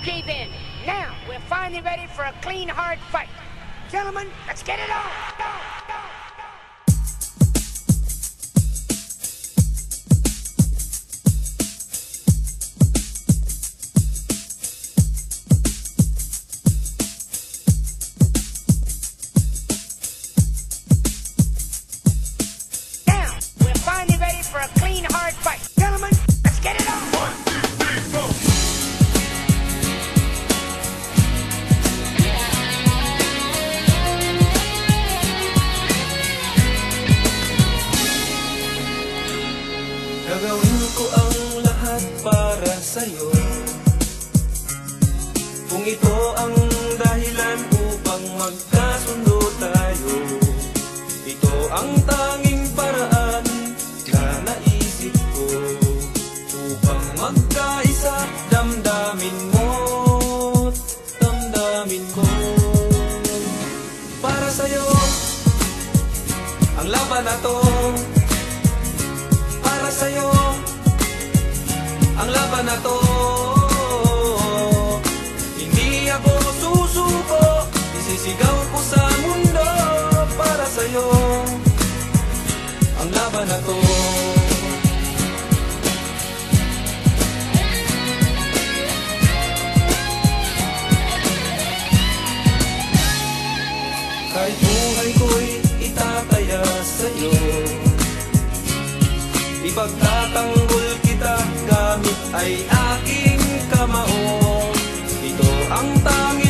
cave in. Now, we're finally ready for a clean, hard fight. Gentlemen, let's get it on! Go, go, go. Now, we're finally ready for a clean, hard fight. Gentlemen, let's get it on! 1, 2, 3, go! Gagawin ko ang lahat para sa'yo. Kung ito ang dahilan upang magkasundo tayo, ito ang tanging paraan na naisip ko upang magkaisa. Damdamin mo't damdamin ko. Para sa'yo ang laban na to. Para sa'yo ang laban na to. Hindi ako susuko, isisigaw ko sa mundo. Para sa'yo ang laban na to. Kahit buhay ko'y itataya sa'yo, ipagtatanggol kita gamit ay aking kamao. Ito ang tanging